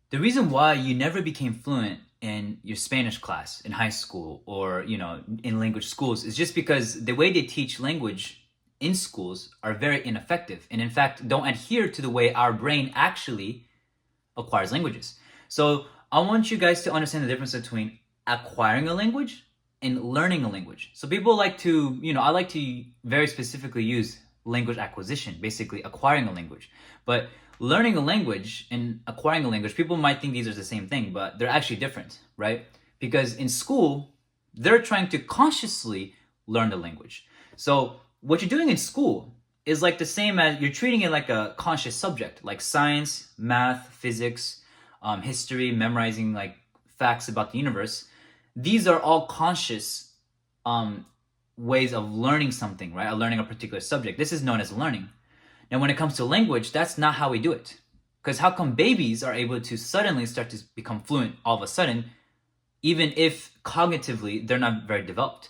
The reason why you never became fluent in your Spanish class in high school or, in language schools is just because the way they teach language in schools are very ineffective and in fact don't adhere to the way our brain actually acquires languages. So I want you guys to understand the difference between acquiring a language and learning a language. So people like to, I like to very specifically use language acquisition, basically acquiring a language. But learning a language and acquiring a language, people might think these are the same thing, but they're actually different, right? Because in school, they're trying to consciously learn the language. So what you're doing in school is like the same as you're treating it like a conscious subject, like science, math, physics, history, memorizing like facts about the universe. These are all conscious ways of learning something, right? Of learning a particular subject. This is known as learning. Now, when it comes to language, that's not how we do it. Because how come babies are able to suddenly start to become fluent all of a sudden, even if cognitively they're not very developed?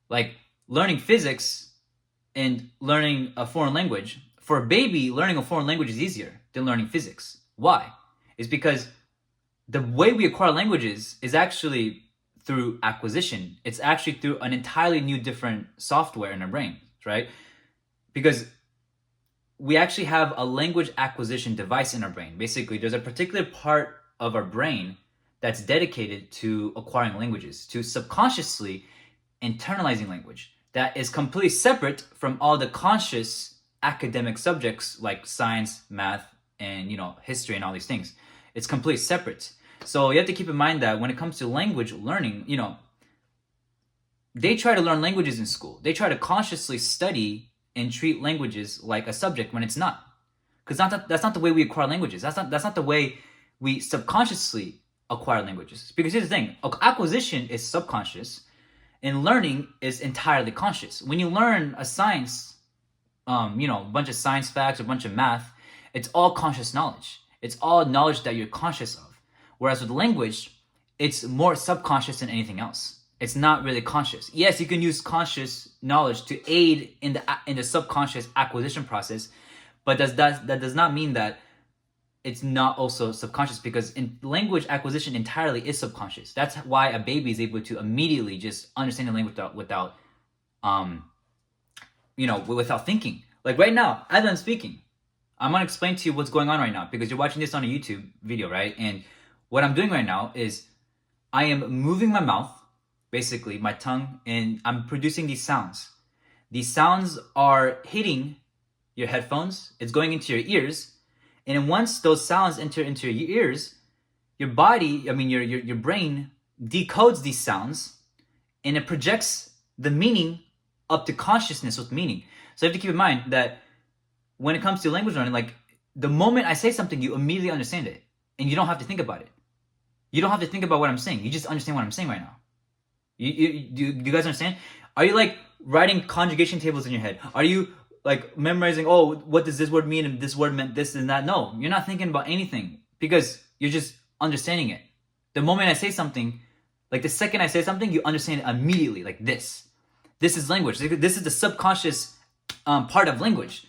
Like learning physics and learning a foreign language, for a baby, learning a foreign language is easier than learning physics. Why? It's because the way we acquire languages is actually through acquisition. It's actually through an entirely new different software in our brain, right? Because we actually have a language acquisition device in our brain. Basically, there's a particular part of our brain that's dedicated to acquiring languages, to subconsciously internalizing language that is completely separate from all the conscious academic subjects like science, math, and history and all these things. It's completely separate. So you have to keep in mind that when it comes to language learning, they try to learn languages in school. They try to consciously study and treat languages like a subject when it's not. Because that's not the way we acquire languages. That's not the way we subconsciously acquire languages. Because here's the thing, acquisition is subconscious and learning is entirely conscious. When you learn a science, a bunch of science facts, a bunch of math, it's all conscious knowledge. It's all knowledge that you're conscious of. Whereas with language, it's more subconscious than anything else. It's not really conscious. Yes, you can use conscious knowledge to aid in the subconscious acquisition process, but that does not mean that it's not also subconscious, because in language acquisition entirely is subconscious. That's why a baby is able to immediately just understand the language without thinking. Like right now, as I'm speaking, I'm gonna explain to you what's going on right now because you're watching this on a YouTube video, right? And what I'm doing right now is I am moving my mouth, basically my tongue, and I'm producing these sounds. These sounds are hitting your headphones. It's going into your ears. And then once those sounds enter into your ears, your body, your brain decodes these sounds and it projects the meaning up to consciousness with meaning. So you have to keep in mind that when it comes to language learning, like the moment I say something, you immediately understand it and you don't have to think about it. You don't have to think about what I'm saying. You just understand what I'm saying right now. Do you guys understand? Are you like writing conjugation tables in your head? Are you like memorizing, oh, what does this word mean and this word meant this and that? No, you're not thinking about anything because you're just understanding it. The moment I say something, like the second I say something, you understand it immediately, like this. This is language. This is the subconscious part of language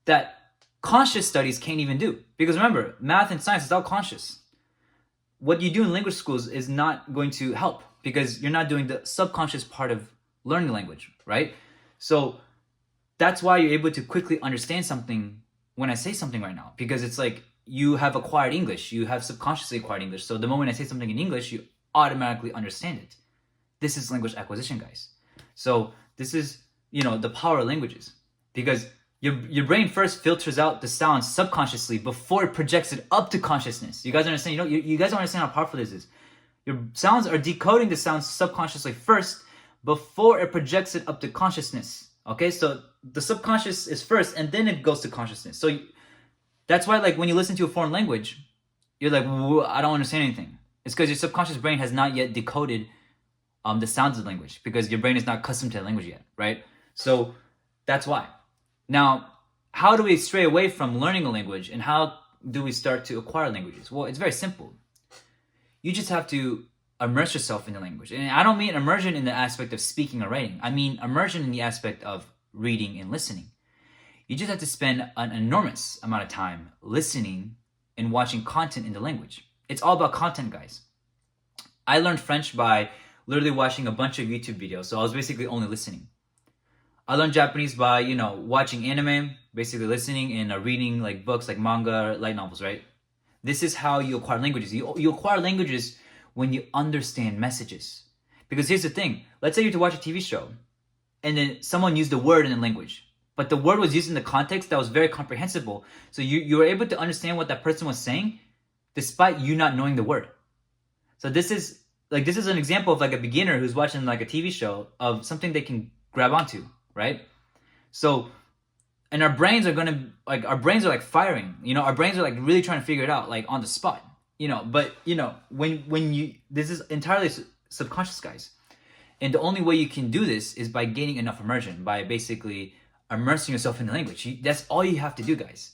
that conscious studies can't even do. Because remember, math and science is all conscious. What you do in language schools is not going to help because you're not doing the subconscious part of learning language, right? So that's why you're able to quickly understand something when I say something right now, because it's like you have acquired English, you have subconsciously acquired English. So the moment I say something in English, you automatically understand it. This is language acquisition, guys. So this is, the power of languages, because your brain first filters out the sounds subconsciously before it projects it up to consciousness. You guys understand? You guys don't understand how powerful this is. Your sounds are decoding the sounds subconsciously first before it projects it up to consciousness. Okay, so the subconscious is first and then it goes to consciousness. So that's why, like, when you listen to a foreign language, you're like, I don't understand anything. It's because your subconscious brain has not yet decoded the sounds of the language, because your brain is not accustomed to the language yet, right? So that's why. Now, how do we stray away from learning a language and how do we start to acquire languages? Well, it's very simple. You just have to immerse yourself in the language. And I don't mean immersion in the aspect of speaking or writing. I mean immersion in the aspect of reading and listening. You just have to spend an enormous amount of time listening and watching content in the language. It's all about content, guys. I learned French by literally watching a bunch of YouTube videos, so I was basically only listening. I learned Japanese by, watching anime, basically listening and reading like books, like manga, light novels, right? This is how you acquire languages. You acquire languages when you understand messages. Because here's the thing. Let's say you're to watch a TV show and then someone used a word in the language, but the word was used in the context that was very comprehensible. So you were able to understand what that person was saying despite you not knowing the word. So this is an example of like a beginner who's watching like a TV show of something they can grab onto, right? So, and our brains are like firing, our brains are like really trying to figure it out like on the spot, but when you, this is entirely subconscious, guys. And the only way you can do this is by gaining enough immersion, by basically immersing yourself in the language. That's all you have to do, guys.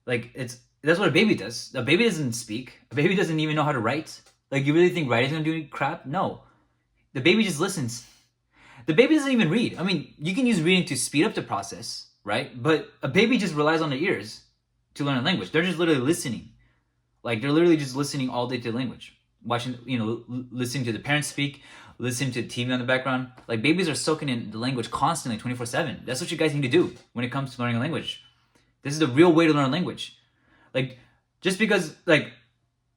Like that's what a baby does. A baby doesn't speak. A baby doesn't even know how to write. Like, you really think writing's gonna do crap? No. The baby just listens. The baby doesn't even read. I mean, you can use reading to speed up the process, right? But a baby just relies on their ears to learn a language. They're just literally listening. Like, they're literally just listening all day to the language. Watching, listening to the parents speak, listening to the TV on the background. Like, babies are soaking in the language constantly, 24/7. That's what you guys need to do when it comes to learning a language. This is the real way to learn a language. Like, just because, like,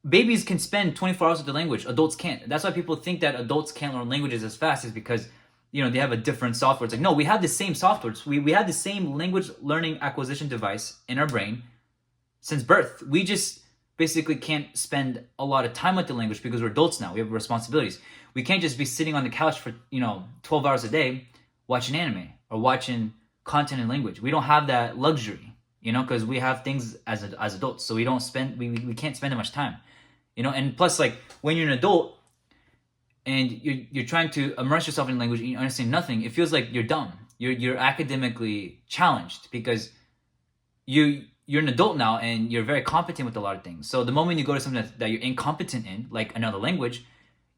babies can spend 24 hours with the language, adults can't. That's why people think that adults can't learn languages as fast, is because, they have a different software. It's like, no, we have the same software. We have the same language learning acquisition device in our brain since birth. We just basically can't spend a lot of time with the language because we're adults now. We have responsibilities. We can't just be sitting on the couch for, 12 hours a day watching anime or watching content in language. We don't have that luxury, because we have things as adults. So we can't spend that much time. And plus, like, when you're an adult and you're trying to immerse yourself in language and you understand nothing, it feels like you're dumb. You're academically challenged because you're an adult now and you're very competent with a lot of things. So the moment you go to something that you're incompetent in, like another language,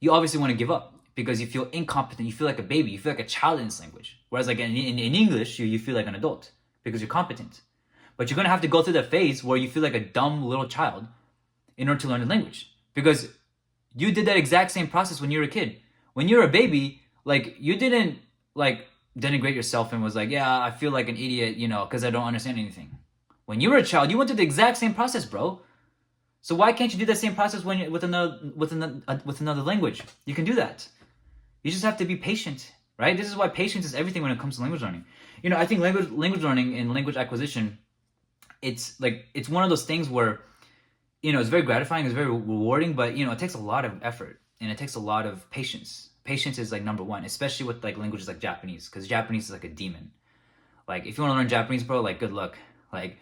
you obviously want to give up because you feel incompetent. You feel like a baby. You feel like a child in this language. Whereas like in English, you feel like an adult because you're competent. But you're going to have to go through that phase where you feel like a dumb little child in order to learn the language. Because you did that exact same process when you were a kid. When you were a baby, like, you didn't, like, denigrate yourself and was like, yeah, I feel like an idiot, because I don't understand anything. When you were a child, you went through the exact same process, bro. So why can't you do the same process with another language? You can do that. You just have to be patient, right? This is why patience is everything when it comes to language learning. I think language learning and language acquisition, it's one of those things where, it's very gratifying, it's very rewarding, but, it takes a lot of effort and it takes a lot of patience. Patience is like number one, especially with like languages like Japanese, because Japanese is like a demon. Like, if you want to learn Japanese, bro, like, good luck. Like,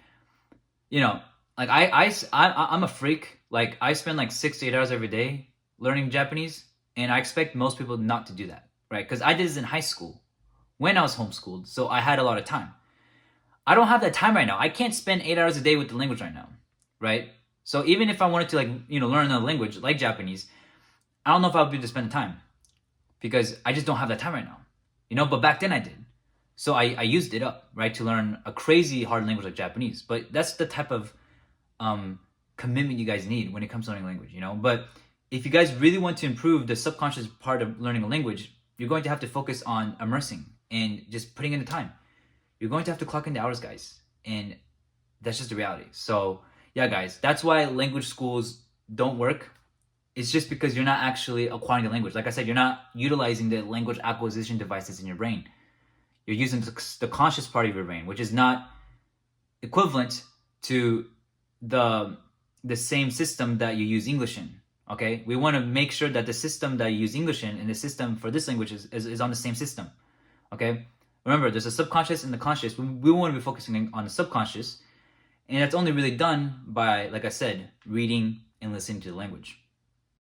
like I'm a freak. Like, I spend like 6 to 8 hours every day learning Japanese, and I expect most people not to do that, right? Because I did this in high school when I was homeschooled, so I had a lot of time. I don't have that time right now. I can't spend 8 hours a day with the language right now, right? So even if I wanted to, like, learn another language like Japanese, I don't know if I would be able to spend the time because I just don't have that time right now, but back then I did. So I used it up, right, to learn a crazy hard language like Japanese. But that's the type of commitment you guys need when it comes to learning language, But if you guys really want to improve the subconscious part of learning a language, you're going to have to focus on immersing and just putting in the time. You're going to have to clock in the hours, guys. And that's just the reality. So yeah, guys, that's why language schools don't work. It's just because you're not actually acquiring the language. Like I said, you're not utilizing the language acquisition devices in your brain. You're using the conscious part of your brain, which is not equivalent to the same system that you use English in. Okay? We want to make sure that the system that you use English in and the system for this language is on the same system. Okay? Remember, there's a subconscious and the conscious. We want to be focusing on the subconscious. And that's only really done by, like I said, reading and listening to the language.